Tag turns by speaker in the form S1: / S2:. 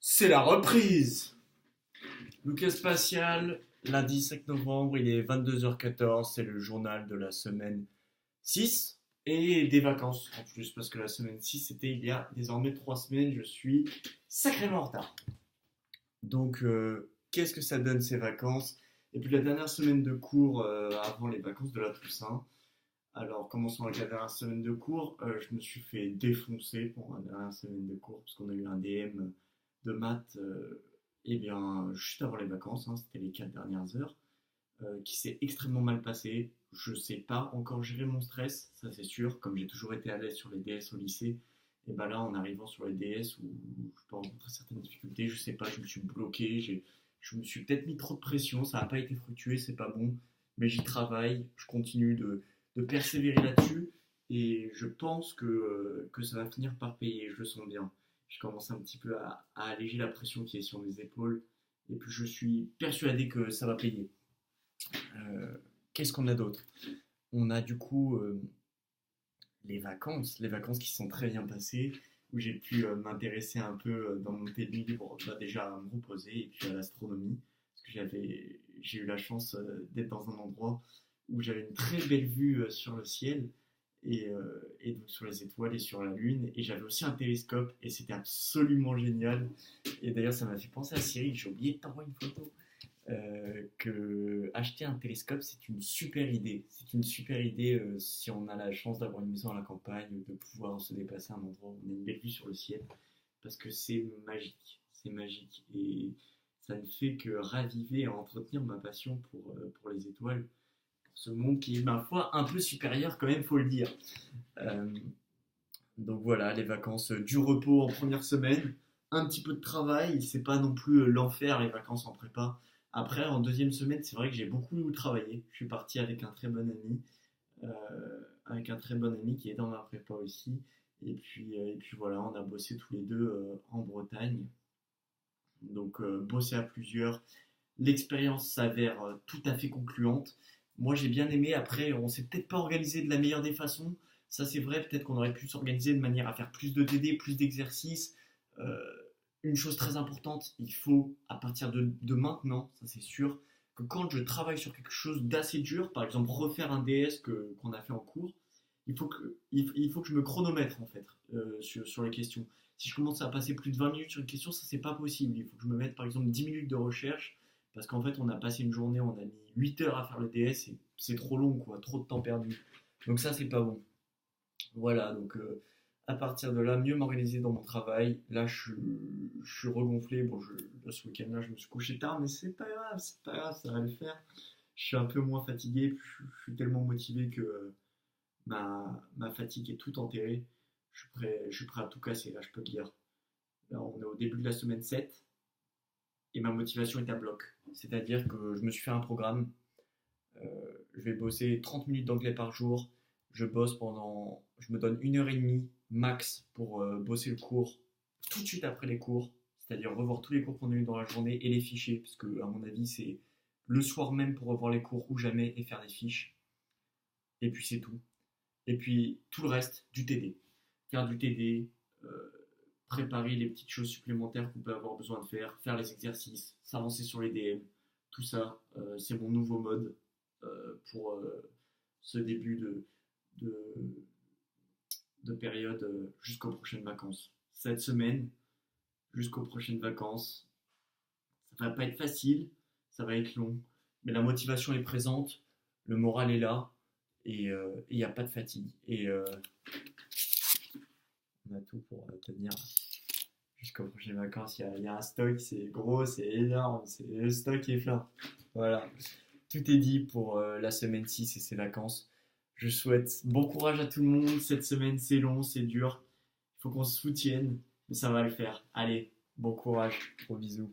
S1: C'est la reprise. Lucas Spatial, lundi 5 novembre, il est 22h14, c'est le journal de la semaine 6 et des vacances en plus, parce que la semaine 6 c'était il y a désormais 3 semaines, je suis sacrément en retard. Donc, qu'est-ce que ça donne ces vacances? Et puis la dernière semaine de cours avant les vacances de la Toussaint. Alors, commençons avec la dernière semaine de cours. Je me suis fait défoncer pour la dernière semaine de cours parce qu'on a eu un DM de maths, eh bien, juste avant les vacances, hein, c'était les 4 dernières heures, qui s'est extrêmement mal passé. Je sais pas encore gérer mon stress, ça c'est sûr. Comme j'ai toujours été à l'aise sur les DS au lycée, et ben là, en arrivant sur les DS où je peux rencontrer certaines difficultés, je sais pas, je me suis bloqué, je me suis peut-être mis trop de pression, ça n'a pas été fructueux, c'est pas bon, mais j'y travaille, je continue de persévérer là-dessus et je pense que ça va finir par payer, je le sens bien. Je commence un petit peu à alléger la pression qui est sur mes épaules et puis je suis persuadé que ça va payer. Euh, Qu'est-ce qu'on a d'autre? On a du coup les vacances qui sont très bien passées, où j'ai pu m'intéresser un peu dans mon temps libre, bah, déjà à me reposer et puis à l'astronomie, parce que j'ai eu la chance d'être dans un endroit où j'avais une très belle vue sur le ciel et donc sur les étoiles et sur la lune, et j'avais aussi un télescope et c'était absolument génial. Et d'ailleurs ça m'a fait penser à Cyril, j'ai oublié de t'envoyer une photo que acheter un télescope, c'est une super idée. C'est une super idée si on a la chance d'avoir une maison à la campagne, de pouvoir se déplacer à un endroit où on a une belle vue sur le ciel, parce que c'est magique. C'est magique. Et ça ne fait que raviver et entretenir ma passion pour les étoiles, pour ce monde qui est, ma foi, un peu supérieur quand même, faut le dire. Euh, donc voilà, les vacances du repos en première semaine, un petit peu de travail, c'est pas non plus l'enfer les vacances en prépa. Après, en deuxième semaine, c'est vrai que j'ai beaucoup travaillé. Je suis parti avec un très bon ami qui est dans ma prépa aussi. Et puis voilà, on a bossé tous les deux en Bretagne. Donc bosser à plusieurs, l'expérience s'avère tout à fait concluante. Moi j'ai bien aimé, après on s'est peut-être pas organisé de la meilleure des façons, ça c'est vrai, peut-être qu'on aurait pu s'organiser de manière à faire plus de TD, plus d'exercices. Euh, une chose très importante, il faut à partir de maintenant, ça c'est sûr, que quand je travaille sur quelque chose d'assez dur, par exemple refaire un DS qu'on a fait en cours, il faut que je me chronomètre en fait sur les questions. Si je commence à passer plus de 20 minutes sur une question, ça c'est pas possible. Il faut que je me mette par exemple 10 minutes de recherche parce qu'en fait on a passé une journée, on a mis 8 heures à faire le DS et c'est trop long quoi, trop de temps perdu. Donc ça c'est pas bon. Voilà, donc à partir de là, mieux m'organiser dans mon travail. Là je suis regonflé. Bon, là, ce week-end là je me suis couché tard, mais c'est pas grave, ça va le faire. Je suis un peu moins fatigué, je suis tellement motivé que ma fatigue est tout enterrée. Je suis prêt à tout casser, là, je peux te dire. Là, on est au début de la semaine 7 et ma motivation est à bloc. C'est-à-dire que je me suis fait un programme. Euh, je vais bosser 30 minutes d'anglais par jour. Je me donne 1 heure et demie max pour bosser le cours tout de suite après les cours. C'est-à-dire revoir tous les cours qu'on a eu dans la journée et les fichiers. Parce que, à mon avis, c'est le soir même pour revoir les cours ou jamais et faire des fiches. Et puis c'est tout. Et puis tout le reste, du TD. Faire du TD, préparer les petites choses supplémentaires qu'on peut avoir besoin de faire les exercices, s'avancer sur les DM. Tout ça, c'est mon nouveau mode pour ce début de, de période jusqu'aux prochaines vacances. Cette semaine, jusqu'aux prochaines vacances, ça va pas être facile, ça va être long, mais la motivation est présente, le moral est là et il n'y a pas de fatigue. Et on a tout pour tenir jusqu'aux prochaines vacances. Il y a un stock, c'est gros, c'est énorme, le stock est plein. Voilà, tout est dit pour la semaine 6 et ses vacances. Je souhaite bon courage à tout le monde. Cette semaine, c'est long, c'est dur. Il faut qu'on se soutienne, mais ça va le faire. Allez, bon courage, gros bisous.